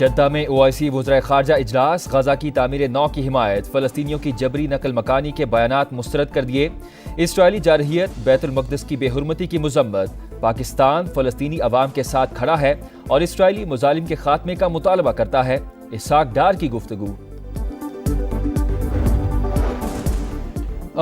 Jeddah میں OIC وزرائے خارجہ اجلاس، غزہ کی تعمیر نو کی حمایت، فلسطینیوں کی جبری نقل مکانی کے بیانات مسترد کر دیے، اسرائیلی جارحیت، بیت المقدس کی بے حرمتی کی مذمت، پاکستان فلسطینی عوام کے ساتھ کھڑا ہے اور اسرائیلی مظالم کے خاتمے کا مطالبہ کرتا ہے، اسحاق ڈار کی گفتگو۔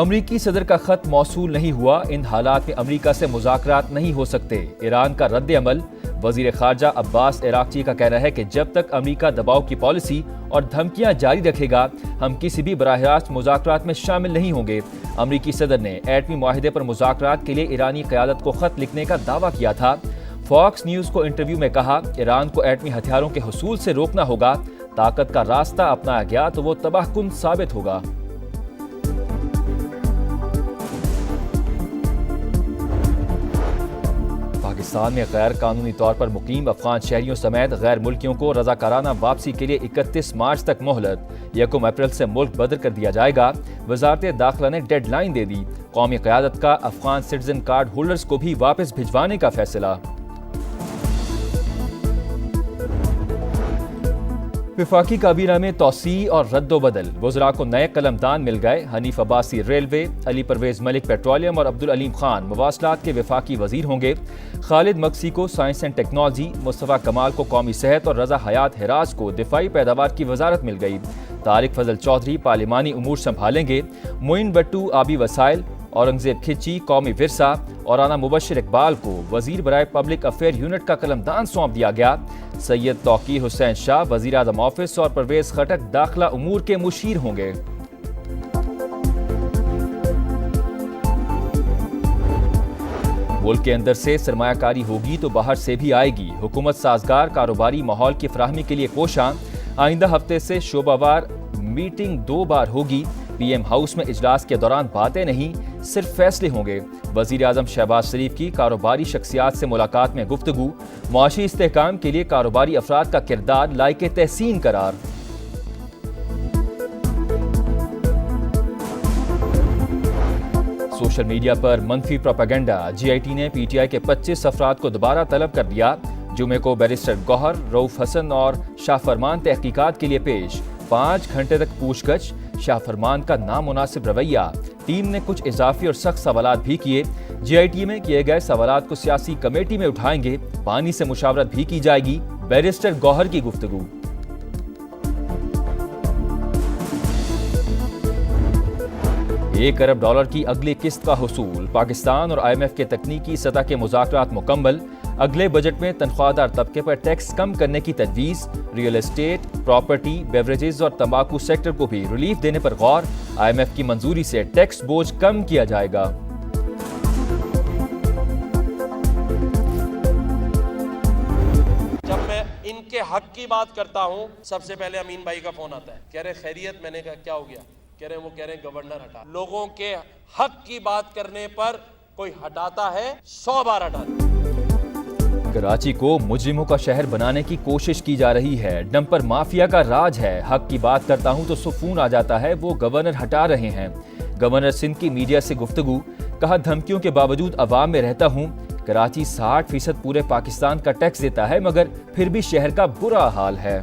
امریکی صدر کا خط موصول نہیں ہوا، ان حالات میں امریکہ سے مذاکرات نہیں ہو سکتے، ایران کا رد عمل۔ وزیر خارجہ عباس عراقچی کا کہنا ہے کہ جب تک امریکہ دباؤ کی پالیسی اور دھمکیاں جاری رکھے گا، ہم کسی بھی براہ راست مذاکرات میں شامل نہیں ہوں گے۔ امریکی صدر نے ایٹمی معاہدے پر مذاکرات کے لیے ایرانی قیادت کو خط لکھنے کا دعویٰ کیا تھا۔ فاکس نیوز کو انٹرویو میں کہا، ایران کو ایٹمی ہتھیاروں کے حصول سے روکنا ہوگا، طاقت کا راستہ اپنایا گیا تو وہ تباہ کن ثابت ہوگا۔ پاکستان میں غیر قانونی طور پر مقیم افغان شہریوں سمیت غیر ملکیوں کو رضاکارانہ واپسی کے لیے 31 مارچ تک مہلت، 1 اپریل سے ملک بدر کر دیا جائے گا۔ وزارت داخلہ نے ڈیڈ لائن دے دی، قومی قیادت کا افغان سٹیزن کارڈ ہولڈرز کو بھی واپس بھجوانے کا فیصلہ۔ وفاقی کابینہ میں توسیع اور رد و بدل، وزراء کو نئے قلمدان مل گئے، حنیف عباسی ریلوے، علی پرویز ملک پیٹرولیم اور عبدالعلیم خان مواصلات کے وفاقی وزیر ہوں گے، خالد مقصی کو سائنس اینڈ ٹیکنالوجی، مصطفیٰ کمال کو قومی صحت اور رضا حیات ہراز کو دفاعی پیداوار کی وزارت مل گئی، طارق فضل چودھری پارلیمانی امور سنبھالیں گے، معین بٹو آبی وسائل، اورنگزیب کھچی قومی ورثہ اور رانا مبشر اقبال کو وزیر برائے پبلک افیئر یونٹ کا قلمدان سونپ دیا گیا، سید توقیر حسین شاہ وزیر اعظم آفس اور پرویز خٹک داخلہ امور کے مشیر ہوں گے۔ ملک کے اندر سے سرمایہ کاری ہوگی تو باہر سے بھی آئے گی، حکومت سازگار کاروباری ماحول کی فراہمی کے لیے کوشاں، آئندہ ہفتے سے شعبہ وار میٹنگ 2 بار ہوگی، PM ہاؤس میں اجلاس کے دوران باتیں نہیں صرف فیصلے ہوں گے، وزیر اعظم شہباز شریف کی کاروباری شخصیات سے ملاقات میں گفتگو، معاشی استحکام کے لیے کاروباری افراد کا کردار لائق تحسین قرار۔ سوشل میڈیا پر منفی پروپیگنڈا، GIT نے PTI کے 25 افراد کو دوبارہ طلب کر دیا، جمعے کو بیرسٹر گوہر، رؤف حسن اور شاہ فرمان تحقیقات کے لیے پیش، 5 گھنٹے تک پوچھ گچھ، شاہ فرمان کا نامناسب رویہ، ٹیم نے کچھ اضافی اور سخت سوالات بھی کیے، GIT میں کیے گئے سوالات کو سیاسی کمیٹی میں اٹھائیں گے، پانی سے مشاورت بھی کی جائے گی، بیرسٹر گوہر کی گفتگو۔ $1 ارب کی اگلی قسط کا حصول، پاکستان اور IMF کے تکنیکی سطح کے مذاکرات مکمل، اگلے بجٹ میں تنخواہ دار طبقے پر ٹیکس کم کرنے کی تجویز، ریئل اسٹیٹ، پراپرٹی، بیوریجز اور تمباکو سیکٹر کو بھی ریلیف دینے پر غور، IMF کی منظوری سے ٹیکس بوجھ کم کیا جائے گا۔ جب میں ان کے حق کی بات کرتا ہوں، سب سے پہلے امین بھائی کا فون آتا ہے، کہہ رہے خیریت، میں نے کہا کیا ہو گیا؟ وہ کہہ رہے ہیں گورنر ہٹا۔ لوگوں کے حق کی بات کرنے پر کوئی ہٹاتا ہے، 100 بار ہٹاتا ہے۔ کراچی کو مجرموں کا شہر بنانے کی کوشش کی جا رہی ہے، ڈمپر مافیا کا راج ہے، حق کی بات کرتا ہوں تو سکون آ جاتا ہے، وہ گورنر ہٹا رہے ہیں۔ گورنر سندھ کی میڈیا سے گفتگو، کہا دھمکیوں کے باوجود عوام میں رہتا ہوں، کراچی 60% پورے پاکستان کا ٹیکس دیتا ہے مگر پھر بھی شہر کا برا حال ہے۔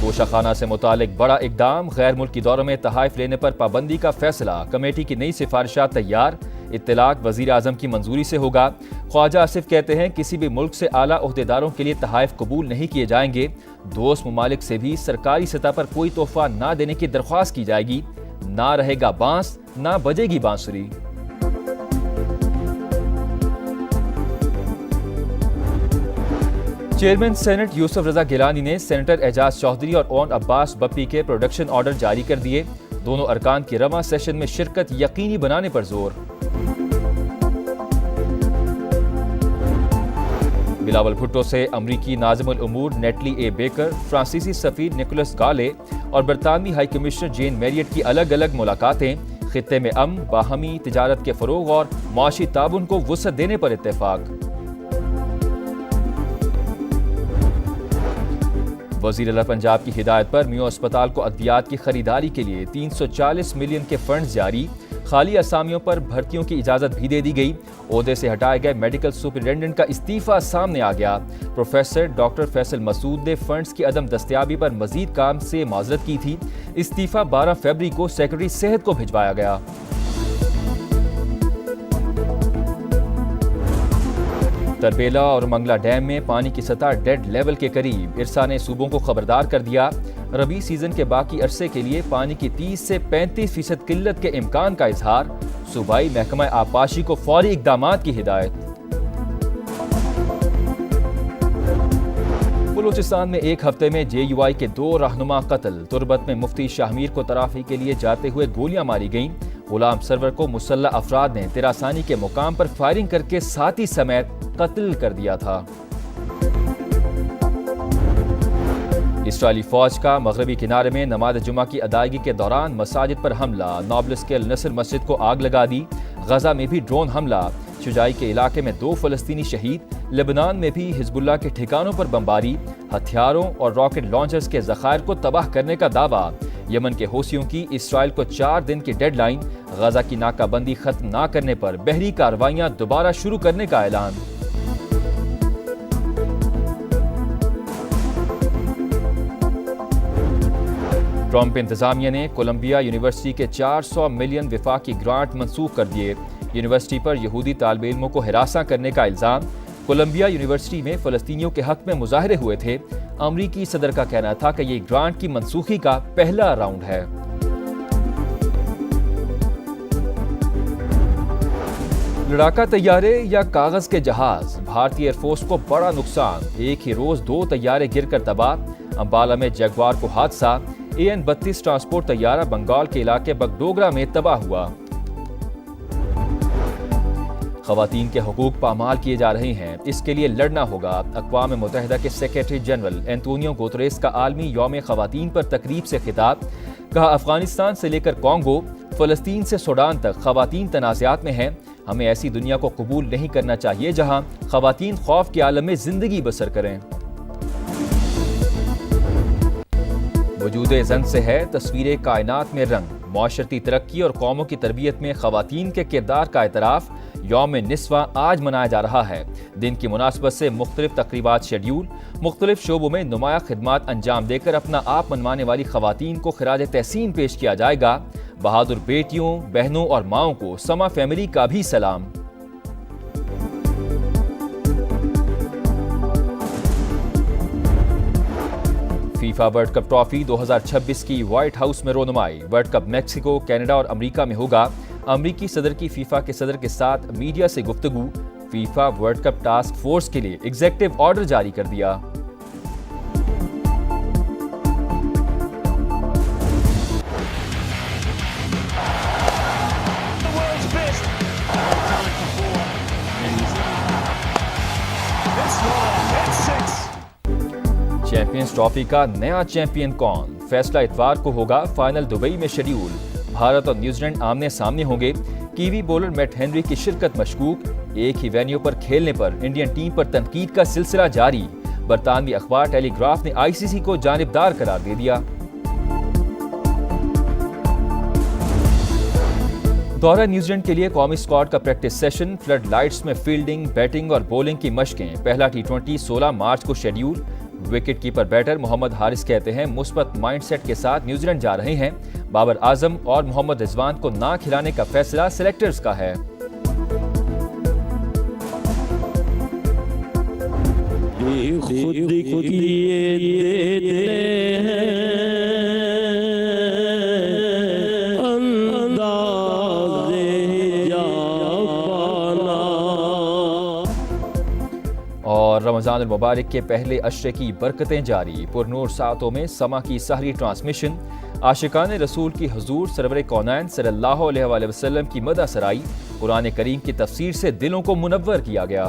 گوشہ خانہ سے متعلق بڑا اقدام، غیر ملکی دوروں میں تحائف لینے پر پابندی کا فیصلہ، کمیٹی کی نئی سفارشات تیار، اطلاق وزیر اعظم کی منظوری سے ہوگا۔ خواجہ آصف کہتے ہیں کسی بھی ملک سے اعلیٰ عہدیداروں کے لیے تحائف قبول نہیں کیے جائیں گے، دوست ممالک سے بھی سرکاری سطح پر کوئی تحفہ نہ دینے کی درخواست کی جائے گی، نہ رہے گا بانس نہ بجے گی بانسری۔ چیئرمین سینٹ یوسف رضا گیلانی نے سینیٹر اعجاز چودھری اور اون عباس بپی کے پروڈکشن آرڈر جاری کر دیے، دونوں ارکان کی رواں سیشن میں شرکت یقینی بنانے پر زور۔ بلاول بھٹو سے امریکی ناظم الامور نیٹلی اے بیکر، فرانسیسی سفیر نکولس گالے اور برطانوی ہائی کمشنر جین میریٹ کی الگ الگ ملاقاتیں، خطے میں امن، باہمی تجارت کے فروغ اور معاشی تعاون کو وسعت دینے پر اتفاق۔ وزیر اعلیٰ پنجاب کی ہدایت پر میو اسپتال کو ادویات کی خریداری کے لیے 340 ملین کے فنڈز جاری، خالی اسامیوں پر بھرتیوں کی اجازت بھی دے دی گئی۔ عہدے سے ہٹائے گئے میڈیکل سپرنٹینڈنٹ کا استعفیٰ سامنے آ گیا۔ پروفیسر ڈاکٹر فیصل مسعود نے فنڈز کی عدم دستیابی پر مزید کام سے معذرت کی تھی۔ استعفیٰ 12 فروری کو سیکرٹری صحت کو بھجوایا گیا۔ تربیلا اور منگلا ڈیم میں پانی کی سطح ڈیڈ لیول کے قریب۔ ارسا نے صوبوں کو خبردار کر دیا۔ ربیع سیزن کے باقی عرصے کے لیے پانی کی 30 سے 35% قلت کے امکان کا اظہار۔ صوبائی محکمہ آبپاشی کو فوری اقدامات کی ہدایت۔ بلوچستان میں ایک ہفتے میں JUI کے 2 رہنما قتل۔ تربت میں مفتی شاہ میر کو ترافی کے لیے جاتے ہوئے گولیاں ماری گئیں۔ غلام سرور کو مسلح افراد نے تیراسانی کے مقام پر فائرنگ کر کے ساتھی سمیت قتل کر دیا تھا۔ اسرائیلی فوج کا مغربی کنارے میں نماز جمعہ کی ادائیگی کے دوران مساجد پر حملہ۔ نابلس کے النصر مسجد کو آگ لگا دی۔ غزہ میں بھی ڈرون حملہ۔ شجاعی کے علاقے میں 2 فلسطینی شہید۔ لبنان میں بھی حزب اللہ کے ٹھکانوں پر بمباری۔ ہتھیاروں اور راکٹ لانچرز کے ذخائر کو تباہ کرنے کا دعویٰ۔ یمن کے حوثیوں کی اسرائیل کو 4 دن کی ڈیڈ لائن۔ غزہ کی ناکہ بندی ختم نہ کرنے پر بحری کارروائیاں دوبارہ شروع کرنے کا اعلان۔ ٹرمپ انتظامیہ نے کولمبیا یونیورسٹی کے 400 ملین وفاقی گرانٹ منسوخ کر دیے۔ یونیورسٹی پر یہودی طالب علموں کو ہراساں کرنے کا الزام۔ کولمبیا یونیورسٹی میں فلسطینیوں کے حق میں مظاہرے ہوئے تھے۔ امریکی صدر کا کہنا تھا کہ یہ گرانٹ کی منسوخی کا پہلا راؤنڈ ہے۔ لڑاکا طیارے یا کاغذ کے جہاز؟ بھارتی ایئر فورس کو بڑا نقصان۔ ایک ہی روز 2 طیارے گر کر تباہ۔ امبالہ میں جگوار کو حادثہ۔ AN-32 ٹرانسپورٹ طیارہ بنگال کے علاقے بگڈوگرا میں تباہ ہوا۔ خواتین کے حقوق پامال کیے جا رہے ہیں، اس کے لیے لڑنا ہوگا۔ اقوام متحدہ کے سیکریٹری جنرل اینٹونیو گوتریس کا عالمی یوم خواتین پر تقریب سے خطاب۔ کہا افغانستان سے لے کر کانگو، فلسطین سے سوڈان تک خواتین تنازعات میں ہیں۔ ہمیں ایسی دنیا کو قبول نہیں کرنا چاہیے جہاں خواتین خوف کے عالم میں زندگی بسر کریں۔ وجود زن سے ہے تصویر کائنات میں رنگ۔ معاشرتی ترقی اور قوموں کی تربیت میں خواتین کے کردار کا اعتراف۔ یوم نسواں آج منایا جا رہا ہے۔ دن کی مناسبت سے مختلف تقریبات شیڈیول۔ مختلف شعبوں میں نمایاں خدمات انجام دے کر اپنا آپ منوانے والی خواتین کو خراج تحسین پیش کیا جائے گا۔ بہادر بیٹیوں، بہنوں اور ماؤں کو سما فیملی کا بھی سلام۔ فیفا ورلڈ کپ ٹرافی 2026 کی وائٹ ہاؤس میں رونمائی۔ ورلڈ کپ میکسیکو، کینیڈا اور امریکہ میں ہوگا۔ امریکی صدر کی فیفا کے صدر کے ساتھ میڈیا سے گفتگو۔ FIFA world cup task force کے لیے ایگزیکٹو آرڈر جاری کر دیا۔ چیمپئنز ٹرافی کا نیا چیمپئن کون؟ فیصلہ اتوار کو ہوگا۔ فائنل دبئی میں شیڈیول۔ بھارت اور نیوزی لینڈ آمنے سامنے ہوں گے۔ کیوی بولر میٹ ہنری کی شرکت مشکوک۔ ایک ہی وینیو پر کھیلنے پر انڈین ٹیم پر تنقید کا سلسلہ جاری۔ برطانوی اخبار ٹیلی گراف نے ICC کو جانبدار قرار دے دیا۔ دورہ نیوزی لینڈ کے لیے قومی اسکواڈ کا پریکٹس سیشن۔ فلڈ لائٹس میں فیلڈنگ، بیٹنگ اور بولنگ کی مشقیں۔ پہلا T20 16 مارچ کو شیڈیول۔ وکٹ کیپر بیٹر محمد حارث کہتے ہیں مثبت مائنڈ سیٹ کے ساتھ نیوزی لینڈ جا رہے ہیں۔ بابر اعظم اور محمد رضوان کو نہ کھلانے کا فیصلہ سلیکٹرز کا ہے۔ اور رمضان المبارک کے پہلے عشرے کی برکتیں جاری۔ پرنور ساعتوں میں سما کی سحری ٹرانسمیشن۔ عاشقان رسول کی حضور سرور کونین صلی اللہ علیہ وسلم کی مدح سرائی۔ قرآن کریم کی تفسیر سے دلوں کو منور کیا گیا۔